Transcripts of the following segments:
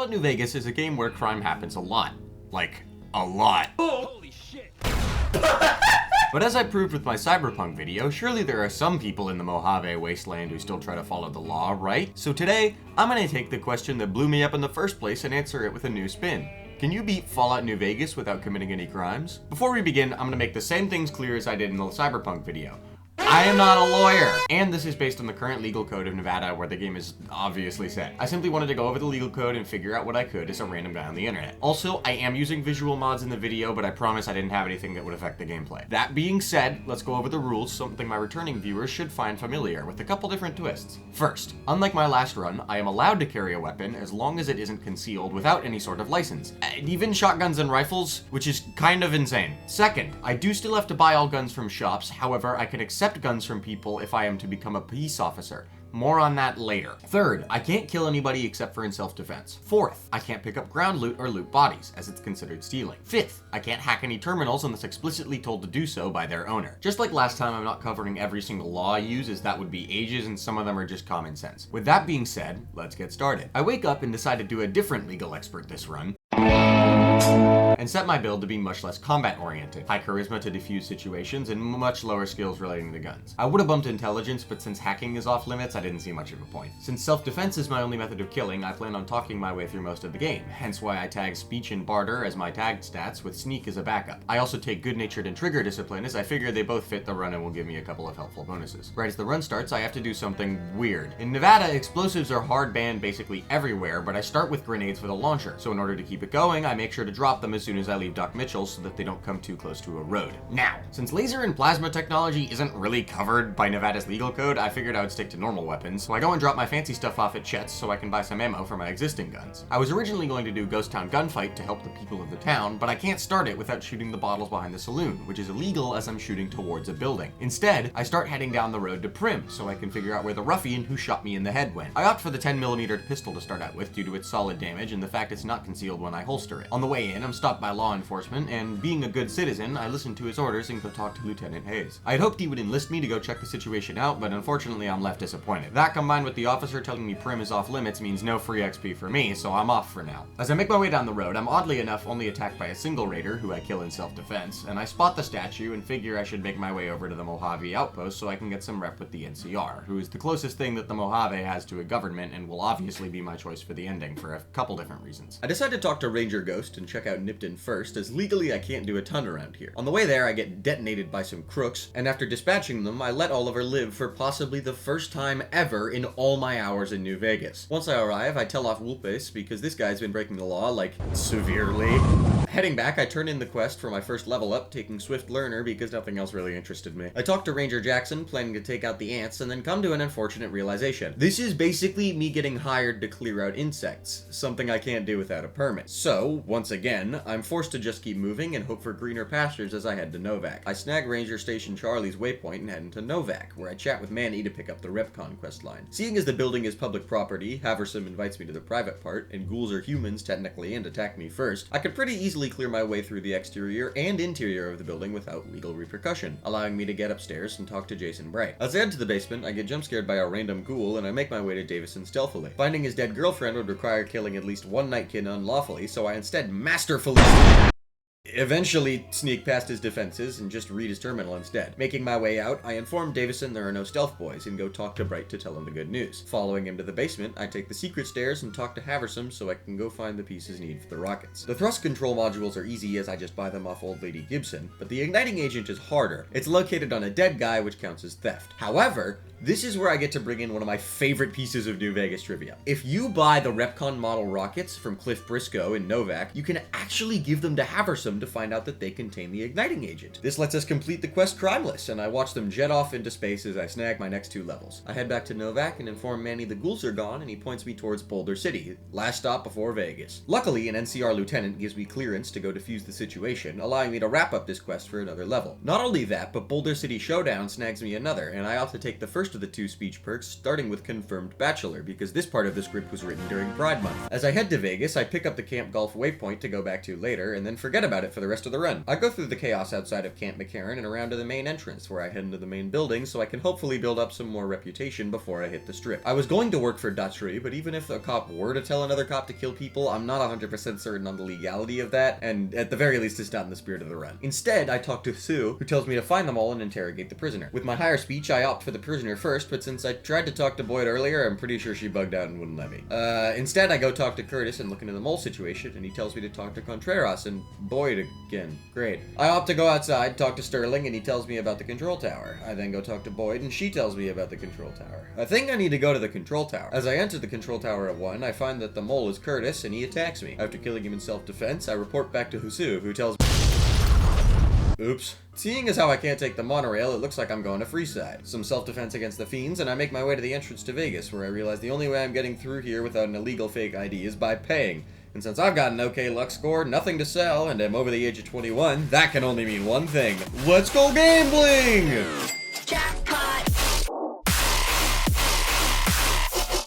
Fallout New Vegas is a game where crime happens a lot. Like, a lot. Holy shit! But as I proved with my Cyberpunk video, surely there are some people in the Mojave Wasteland who still try to follow the law, right? So today, I'm gonna take the question that blew me up in the first place and answer it with a new spin. Can you beat Fallout New Vegas without committing any crimes? Before we begin, I'm gonna make the same things clear as I did in the Cyberpunk video. I am not a lawyer! And this is based on the current legal code of Nevada, where the game is obviously set. I simply wanted to go over the legal code and figure out what I could as a random guy on the internet. Also, I am using visual mods in the video, but I promise I didn't have anything that would affect the gameplay. That being said, let's go over the rules, something my returning viewers should find familiar, with a couple different twists. First, unlike my last run, I am allowed to carry a weapon as long as it isn't concealed without any sort of license. Even shotguns and rifles, which is kind of insane. Second, I do still have to buy all guns from shops, however, I can accept guns from people if I am to become a peace officer. More on that later. Third, I can't kill anybody except for in self-defense. Fourth, I can't pick up ground loot or loot bodies, as it's considered stealing. Fifth, I can't hack any terminals unless explicitly told to do so by their owner. Just like last time, I'm not covering every single law I use, as that would be ages and some of them are just common sense. With that being said, let's get started. I wake up and decide to do a different legal expert this run, and set my build to be much less combat-oriented, high charisma to defuse situations, and much lower skills relating to guns. I would have bumped intelligence, but since hacking is off limits, I didn't see much of a point. Since self-defense is my only method of killing, I plan on talking my way through most of the game, hence why I tag speech and barter as my tagged stats, with sneak as a backup. I also take good-natured and trigger discipline, as I figure they both fit the run and will give me a couple of helpful bonuses. Right as the run starts, I have to do something weird. In Nevada, explosives are hard banned basically everywhere, but I start with grenades with a launcher, so in order to keep it going, I make sure to drop them as soon as I leave Doc Mitchell so that they don't come too close to a road. Now, since laser and plasma technology isn't really covered by Nevada's legal code, I figured I would stick to normal weapons, so I go and drop my fancy stuff off at Chet's so I can buy some ammo for my existing guns. I was originally going to do Ghost Town Gunfight to help the people of the town, but I can't start it without shooting the bottles behind the saloon, which is illegal as I'm shooting towards a building. Instead, I start heading down the road to Prim, so I can figure out where the ruffian who shot me in the head went. I opt for the 10mm pistol to start out with due to its solid damage and the fact it's not concealed when I holster it. On the way in, I'm stopped by law enforcement, and being a good citizen, I listen to his orders and go talk to Lieutenant Hayes. I had hoped he would enlist me to go check the situation out, but unfortunately I'm left disappointed. That combined with the officer telling me Prim is off limits means no free XP for me, so I'm off for now. As I make my way down the road, I'm oddly enough only attacked by a single raider, who I kill in self-defense, and I spot the statue and figure I should make my way over to the Mojave outpost so I can get some rep with the NCR, who is the closest thing that the Mojave has to a government and will obviously be my choice for the ending for a couple different reasons. I decide to talk to Ranger Ghost and check out Nipton first, as legally I can't do a ton around here. On the way there, I get detonated by some crooks, and after dispatching them, I let Oliver live for possibly the first time ever in all my hours in New Vegas. Once I arrive, I tell off Wulpes because this guy's been breaking the law, like, severely. Heading back, I turn in the quest for my first level up, taking Swift Learner because nothing else really interested me. I talk to Ranger Jackson, planning to take out the ants, and then come to an unfortunate realization. This is basically me getting hired to clear out insects, something I can't do without a permit. So, once again, I'm forced to just keep moving and hope for greener pastures as I head to Novac. I snag Ranger Station Charlie's waypoint and head into Novac, where I chat with Manny to pick up the Repcon quest line. Seeing as the building is public property, Haversam invites me to the private part, and ghouls are humans technically and attack me first, I could pretty easily clear my way through the exterior and interior of the building without legal repercussion, allowing me to get upstairs and talk to Jason Bray. As I head to the basement, I get jump scared by a random ghoul, and I make my way to Davison stealthily. Finding his dead girlfriend would require killing at least one Nightkin unlawfully, so I instead masterfully eventually sneak past his defenses and just read his terminal instead. Making my way out, I inform Davison there are no stealth boys and go talk to Bright to tell him the good news. Following him to the basement, I take the secret stairs and talk to Haversam so I can go find the pieces needed for the rockets. The thrust control modules are easy as I just buy them off Old Lady Gibson, but the igniting agent is harder. It's located on a dead guy, which counts as theft. However, this is where I get to bring in one of my favorite pieces of New Vegas trivia. If you buy the Repcon model rockets from Cliff Briscoe in Novac, you can actually give them to Haversam to find out that they contain the igniting agent. This lets us complete the quest crimeless, and I watch them jet off into space as I snag my next 2 levels. I head back to Novac and inform Manny the ghouls are gone, and he points me towards Boulder City, last stop before Vegas. Luckily, an NCR lieutenant gives me clearance to go defuse the situation, allowing me to wrap up this quest for another level. Not only that, but Boulder City Showdown snags me another, and I opt to take the first first of the 2 speech perks, starting with Confirmed Bachelor, because this part of the script was written during Pride Month. As I head to Vegas, I pick up the Camp Golf waypoint to go back to later, and then forget about it for the rest of the run. I go through the chaos outside of Camp McCarran and around to the main entrance, where I head into the main building so I can hopefully build up some more reputation before I hit the strip. I was going to work for Datri, but even if a cop were to tell another cop to kill people, I'm not 100% certain on the legality of that, and at the very least it's not in the spirit of the run. Instead, I talk to Sue, who tells me to find them all and interrogate the prisoner. With my higher speech, I opt for the prisoner first, but since I tried to talk to Boyd earlier, I'm pretty sure she bugged out and wouldn't let me. Instead, I go talk to Curtis and look into the mole situation, and he tells me to talk to Contreras and Boyd again. Great. I opt to go outside, talk to Sterling, and he tells me about the control tower. I then go talk to Boyd, and she tells me about the control tower. I think I need to go to the control tower. As I enter the control tower at 1, I find that the mole is Curtis, and he attacks me. After killing him in self-defense, I report back to Husu, who tells me... Oops. Seeing as how I can't take the monorail, it looks like I'm going to Freeside. Some self-defense against the fiends, and I make my way to the entrance to Vegas, where I realize the only way I'm getting through here without an illegal fake ID is by paying. And since I've got an okay luck score, nothing to sell, and I'm over the age of 21, that can only mean one thing. Let's go gambling! Jackpot!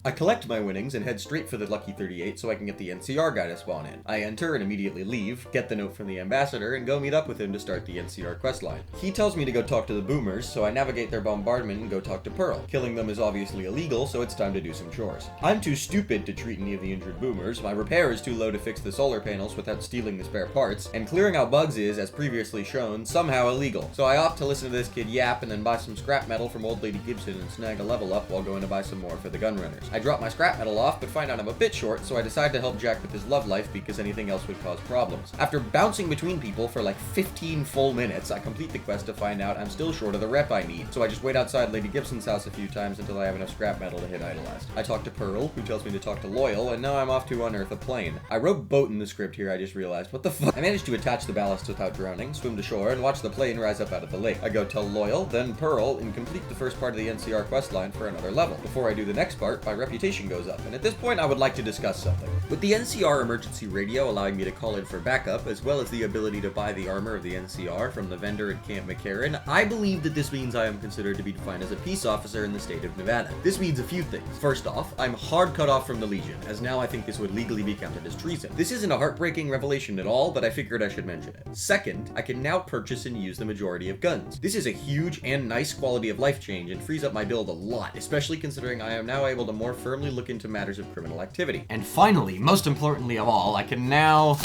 I collect my winnings and head straight for the Lucky 38 so I can get the NCR guy to spawn in. I enter and immediately leave, get the note from the ambassador, and go meet up with him to start the NCR questline. He tells me to go talk to the boomers, so I navigate their bombardment and go talk to Pearl. Killing them is obviously illegal, so it's time to do some chores. I'm too stupid to treat any of the injured boomers, my repair is too low to fix the solar panels without stealing the spare parts, and clearing out bugs is, as previously shown, somehow illegal. So I opt to listen to this kid yap and then buy some scrap metal from Old Lady Gibson and snag a level up while going to buy some more for the gun runners. I drop my scrap metal off, but find out I'm a bit short, so I decide to help Jack with his love life because anything else would cause problems. After bouncing between people for like 15 full minutes, I complete the quest to find out I'm still short of the rep I need, so I just wait outside Lady Gibson's house a few times until I have enough scrap metal to hit Idolized. I talk to Pearl, who tells me to talk to Loyal, and now I'm off to unearth a plane. I wrote boat in the script here, I just realized. What the fuck? I managed to attach the ballast without drowning, swim to shore, and watch the plane rise up out of the lake. I go tell Loyal, then Pearl, and complete the first part of the NCR questline for another level. Before I do the next part, my reputation goes up, and at this point I would like to discuss something. With the NCR emergency radio allowing me to call in for backup, as well as the ability to buy the armor of the NCR from the vendor at Camp McCarran, I believe that this means I am considered to be defined as a peace officer in the state of Nevada. This means a few things. First off, I'm hard cut off from the Legion, as now I think this would legally be counted as treason. This isn't a heartbreaking revelation at all, but I figured I should mention it. Second, I can now purchase and use the majority of guns. This is a huge and nice quality of life change and frees up my build a lot, especially considering I am now able to more firmly look into matters of criminal activity. And finally, most importantly of all, I can now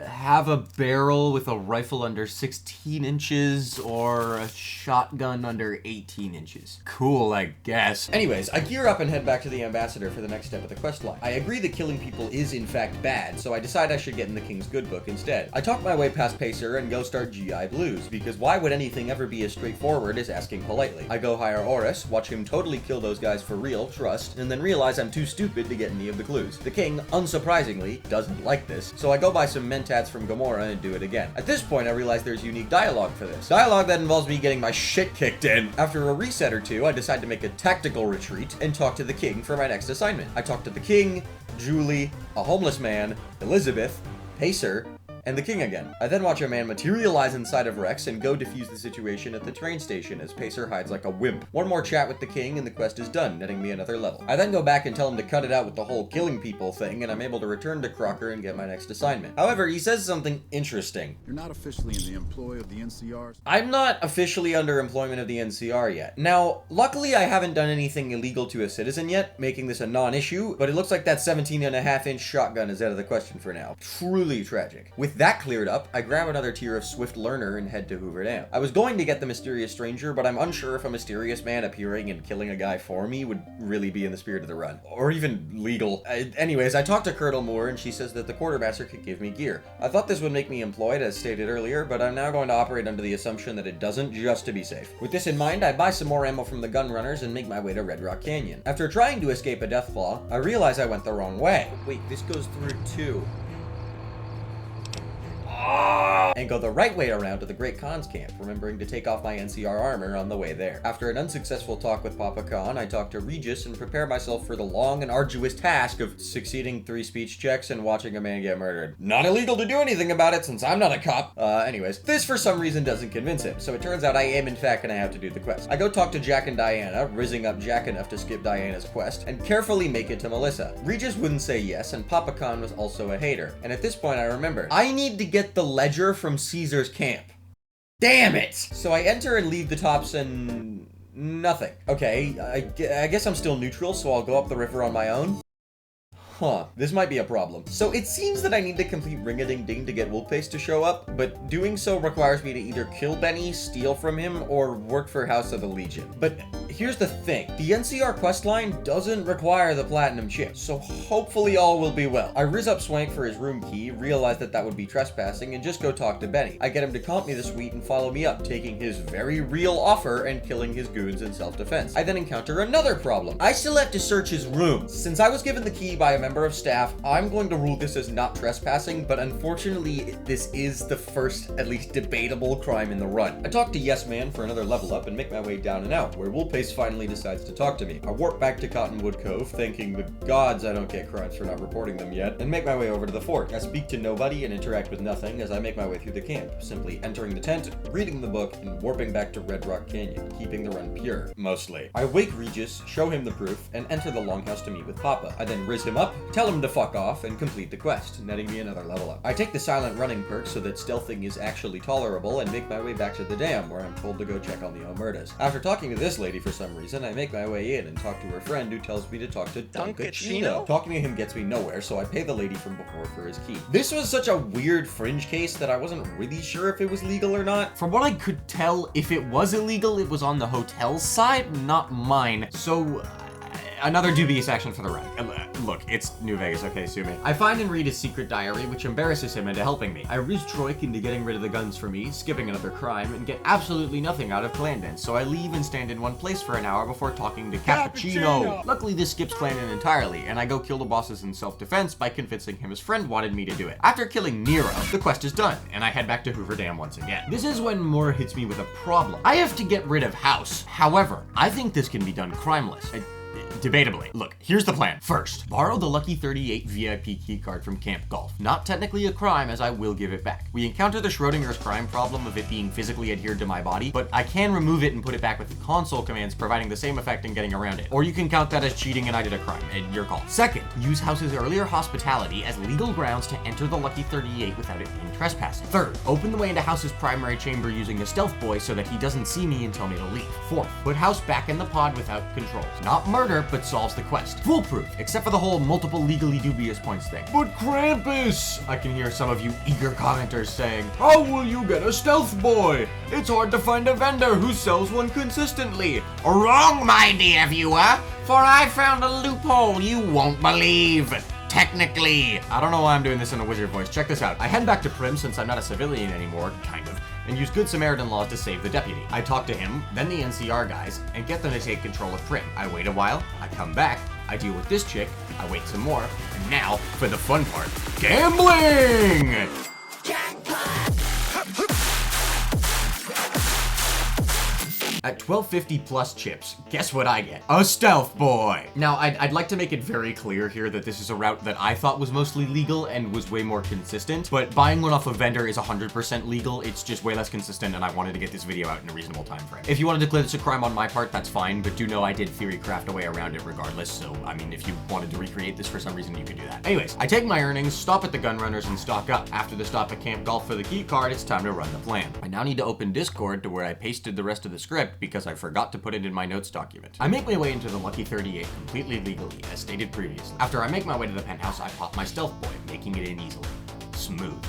have a barrel with a rifle under 16 inches or a shotgun under 18 inches. Cool, I guess. Anyways, I gear up and head back to the ambassador for the next step of the questline. I agree that killing people is in fact bad, so I decide I should get in the King's Good Book instead. I talk my way past Pacer and go start GI Blues, because why would anything ever be as straightforward as asking politely? I go hire Oris, watch him totally kill those guys for real, trust, and then realize I'm too stupid to get any of the clues. The king, unsurprisingly, doesn't like this, so I go buy some mentats from Gamora and do it again. At this point, I realize there's unique dialogue for this. Dialogue that involves me getting my shit kicked in. After a reset or two, I decide to make a tactical retreat and talk to the king for my next assignment. I talk to the king, Julie, a homeless man, Elizabeth, Pacer, and the king again. I then watch a man materialize inside of Rex and go defuse the situation at the train station as Pacer hides like a wimp. One more chat with the king and the quest is done, netting me another level. I then go back and tell him to cut it out with the whole killing people thing, and I'm able to return to Crocker and get my next assignment. However, he says something interesting. You're not officially in the employ of the NCR? I'm not officially under employment of the NCR yet. Now, luckily I haven't done anything illegal to a citizen yet, making this a non-issue, but it looks like that 17.5-inch shotgun is out of the question for now. Truly tragic. With that cleared up, I grab another tier of Swift Learner and head to Hoover Dam. I was going to get the Mysterious Stranger, but I'm unsure if a mysterious man appearing and killing a guy for me would really be in the spirit of the run. Or even legal. Anyways, I talked to Colonel Moore and she says that the quartermaster could give me gear. I thought this would make me employed as stated earlier, but I'm now going to operate under the assumption that it doesn't, just to be safe. With this in mind, I buy some more ammo from the gun runners and make my way to Red Rock Canyon. After trying to escape a Deathclaw, I realize I went the wrong way. Wait, this goes through too. Oh! and go the right way around to the Great Khan's camp, remembering to take off my NCR armor on the way there. After an unsuccessful talk with Papa Khan, I talk to Regis and prepare myself for the long and arduous task of succeeding 3 speech checks and watching a man get murdered. Not illegal to do anything about it since I'm not a cop. Anyways, this for some reason doesn't convince him, so it turns out I am in fact gonna have to do the quest. I go talk to Jack and Diana, rizzing up Jack enough to skip Diana's quest, and carefully make it to Melissa. Regis wouldn't say yes, and Papa Khan was also a hater. And at this point I remembered, I need to get the ledger from Caesar's camp. Damn it! So I enter and leave the tops and nothing. Okay, I guess I'm still neutral, so I'll go up the river on my own. Huh, this might be a problem. So it seems that I need to complete Ring-a-Ding-Ding to get Wolfface to show up, but doing so requires me to either kill Benny, steal from him, or work for House of the Legion. But here's the thing, the NCR questline doesn't require the platinum chip, so hopefully all will be well. I rizz up Swank for his room key, realize that would be trespassing, and just go talk to Benny. I get him to comp me the suite and follow me up, taking his very real offer and killing his goons in self-defense. I then encounter another problem. I still have to search his room. Since I was given the key by a member of staff, I'm going to rule this as not trespassing, but unfortunately, this is the first, at least debatable, crime in the run. I talk to Yes Man for another level up and make my way down and out, where Wolfface finally decides to talk to me. I warp back to Cottonwood Cove, thanking the gods I don't get crimes for not reporting them yet, and make my way over to the fort. I speak to nobody and interact with nothing as I make my way through the camp, simply entering the tent, reading the book, and warping back to Red Rock Canyon, keeping the run pure, mostly. I wake Regis, show him the proof, and enter the Longhouse to meet with Papa. I then rizz him up, tell him to fuck off, and complete the quest, netting me another level up. I take the silent running perk so that stealthing is actually tolerable, and make my way back to the dam, where I'm told to go check on the Omertas. After talking to this lady for some reason, I make my way in and talk to her friend who tells me to talk to Dunkachino. Talking to him gets me nowhere, so I pay the lady from before for his key. This was such a weird fringe case that I wasn't really sure if it was legal or not. From what I could tell, if it was illegal, it was on the hotel's side, not mine. So, another dubious action for the ride. Look, it's New Vegas, okay, sue me. I find and read his secret diary, which embarrasses him into helping me. I rizz Troik into getting rid of the guns for me, skipping another crime, and get absolutely nothing out of Clandon, so I leave and stand in one place for an hour before talking to Cappuccino. Luckily, this skips Clandon entirely, and I go kill the bosses in self-defense by convincing him his friend wanted me to do it. After killing Nero, the quest is done, and I head back to Hoover Dam once again. This is when Moore hits me with a problem. I have to get rid of House. However, I think this can be done crimeless. Debatably. Look, here's the plan. First, borrow the Lucky 38 VIP keycard from Camp Golf. Not technically a crime, as I will give it back. We encounter the Schrodinger's crime problem of it being physically adhered to my body, but I can remove it and put it back with the console commands, providing the same effect in getting around it. Or you can count that as cheating and I did a crime, and your call. Second, use House's earlier hospitality as legal grounds to enter the Lucky 38 without it being trespassing. Third, open the way into House's primary chamber using a stealth boy so that he doesn't see me and tell me to leave. Fourth, put House back in the pod without controls. Not murder, but solves the quest. Foolproof, except for the whole multiple legally dubious points thing. But Krampus! I can hear some of you eager commenters saying, how will you get a stealth boy? It's hard to find a vendor who sells one consistently. Wrong, my dear viewer, for I found a loophole you won't believe. Technically. I don't know why I'm doing this in a wizard voice. Check this out. I head back to Prim since I'm not a civilian anymore, kind of, and use Good Samaritan laws to save the deputy. I talk to him, then the NCR guys, and get them to take control of Prim. I wait a while, I come back, I deal with this chick, I wait some more, and now, for the fun part, gambling! At 1250 plus chips, guess what I get? A stealth boy! Now, I'd like to make it very clear here that this is a route that I thought was mostly legal and was way more consistent, but buying one off a vendor is 100% legal, it's just way less consistent, and I wanted to get this video out in a reasonable time frame. If you want to declare this a crime on my part, that's fine, but do know I did theory craft a way around it regardless, so, I mean, if you wanted to recreate this for some reason, you could do that. Anyways, I take my earnings, stop at the Gunrunners, and stock up. After the stop at Camp Golf for the key card, it's time to run the plan. I now need to open Discord to where I pasted the rest of the script because I forgot to put it in my notes document. I make my way into the Lucky 38 completely legally, as stated previously. After I make my way to the penthouse, I pop my stealth boy, making it in easily. Smooth.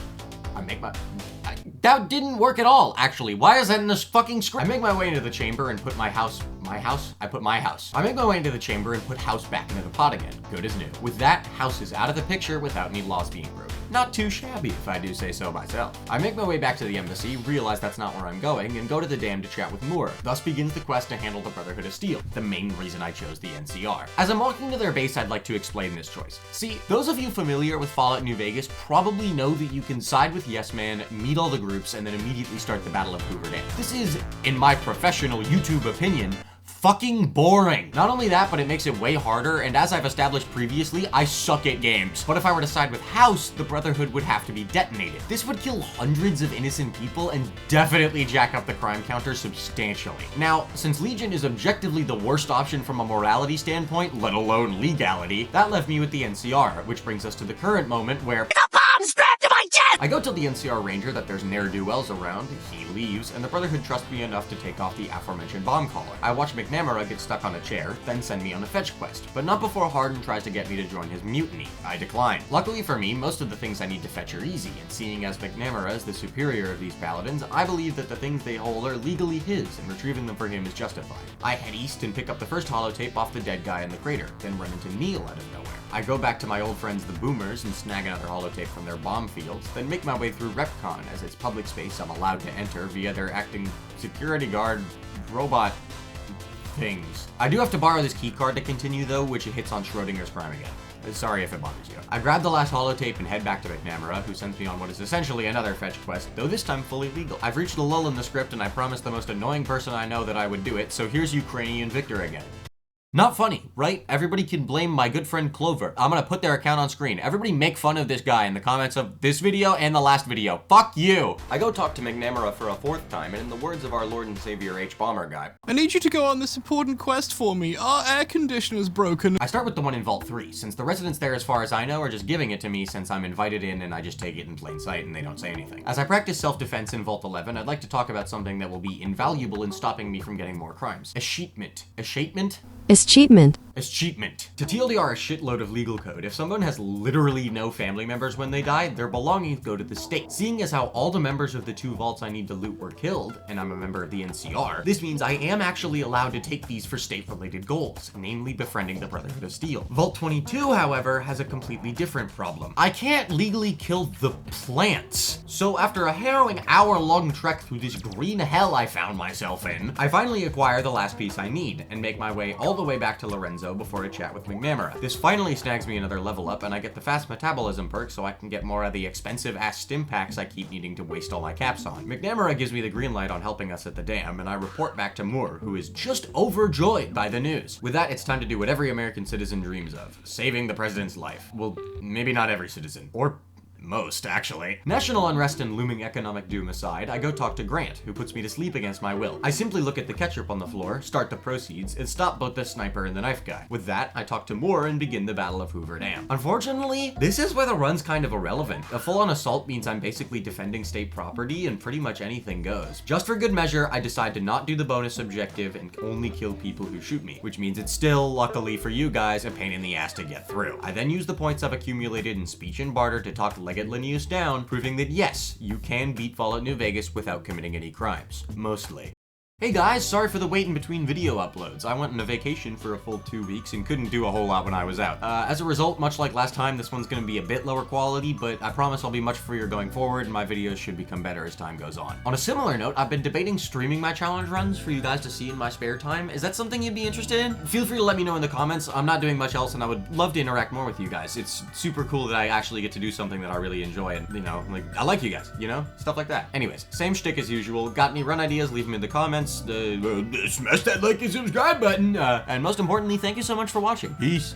That didn't work at all, actually. Why is that in this fucking script? I make my way into the chamber and put my house. I make my way into the chamber and put House back into the pot again. Good as new. With that, House is out of the picture without any laws being broken. not too shabby if I do say so myself. I make my way back to the embassy, realize that's not where I'm going, and go to the dam to chat with Moore. Thus begins the quest to handle the Brotherhood of Steel, the main reason I chose the NCR. As I'm walking to their base, I'd like to explain this choice. See, those of you familiar with Fallout New Vegas probably know that you can side with Yes Man, meet all the groups, and then immediately start the Battle of Hoover Dam. This is, in my professional YouTube opinion, fucking boring. Not only that, but it makes it way harder, and as I've established previously, I suck at games. But if I were to side with House, the Brotherhood would have to be detonated. This would kill hundreds of innocent people and definitely jack up the crime counter substantially. Now, since Legion is objectively the worst option from a morality standpoint, let alone legality, that left me with the NCR, which brings us to the current moment where I go tell the NCR Ranger that there's ne'er-do-wells around, he leaves, and the Brotherhood trusts me enough to take off the aforementioned bomb collar. I watch McNamara get stuck on a chair, then send me on a fetch quest, but not before Hardin tries to get me to join his mutiny. I decline. Luckily for me, most of the things I need to fetch are easy, and seeing as McNamara is the superior of these paladins, I believe that the things they hold are legally his, and retrieving them for him is justified. I head east and pick up the first holotape off the dead guy in the crater, then run into Neil out of nowhere. I go back to my old friends the Boomers and snag another holotape from their bomb fields, then make my way through RepCon, as it's public space I'm allowed to enter via their acting security guard robot things. I do have to borrow this key card to continue though, which it hits on Schrodinger's crime again. Sorry if it bothers you. I grab the last holotape and head back to McNamara, who sends me on what is essentially another fetch quest, though this time fully legal. I've reached a lull in the script and I promised the most annoying person I know that I would do it, so here's Ukrainian Victor again. Not funny, right? Everybody can blame my good friend Clover. I'm gonna put their account on screen. Everybody make fun of this guy in the comments of this video and the last video. Fuck you! I go talk to McNamara for a fourth time, and in the words of our Lord and Savior H. Bomber guy, I need you to go on this important quest for me. Our air conditioner's broken. I start with the one in Vault 3, since the residents there, as far as I know, are just giving it to me since I'm invited in and I just take it in plain sight and they don't say anything. As I practice self-defense in Vault 11, I'd like to talk about something that will be invaluable in stopping me from getting more crimes. Escheatment. Escheatment? Escheatment. Escheatment. To TLDR a shitload of legal code. If someone has literally no family members when they die, their belongings go to the state. Seeing as how all the members of the 2 vaults I need to loot were killed, and I'm a member of the NCR, this means I am actually allowed to take these for state-related goals, namely befriending the Brotherhood of Steel. Vault 22, however, has a completely different problem. I can't legally kill the plants. So after a harrowing hour-long trek through this green hell I found myself in, I finally acquire the last piece I need, and make my way all the way back to Lorenzo before a chat with McNamara. This finally snags me another level up, and I get the fast metabolism perk so I can get more of the expensive-ass stim packs I keep needing to waste all my caps on. McNamara gives me the green light on helping us at the dam, and I report back to Moore, who is just overjoyed by the news. With that, it's time to do what every American citizen dreams of, saving the president's life. Well, maybe not every citizen. Or most, actually. National unrest and looming economic doom aside, I go talk to Grant, who puts me to sleep against my will. I simply look at the ketchup on the floor, start the proceeds, and stop both the sniper and the knife guy. With that, I talk to Moore and begin the Battle of Hoover Dam. Unfortunately, this is where the run's kind of irrelevant. A full-on assault means I'm basically defending state property and pretty much anything goes. Just for good measure, I decide to not do the bonus objective and only kill people who shoot me, which means it's still, luckily for you guys, a pain in the ass to get through. I then use the points I've accumulated in speech and barter to talk Leggett Linnaeus down, proving that yes, you can beat Fallout New Vegas without committing any crimes. Mostly. Hey guys, sorry for the wait in between video uploads. I went on a vacation for a full 2 weeks and couldn't do a whole lot when I was out. As a result, much like last time, this one's gonna be a bit lower quality, but I promise I'll be much freer going forward and my videos should become better as time goes on. On a similar note, I've been debating streaming my challenge runs for you guys to see in my spare time. Is that something you'd be interested in? Feel free to let me know in the comments. I'm not doing much else and I would love to interact more with you guys. It's super cool that I actually get to do something that I really enjoy and, you know, like, I like you guys, you know? Stuff like that. Anyways, same shtick as usual. Got any run ideas? Leave them in the comments. Smash that like and subscribe button. And most importantly, thank you so much for watching. Peace.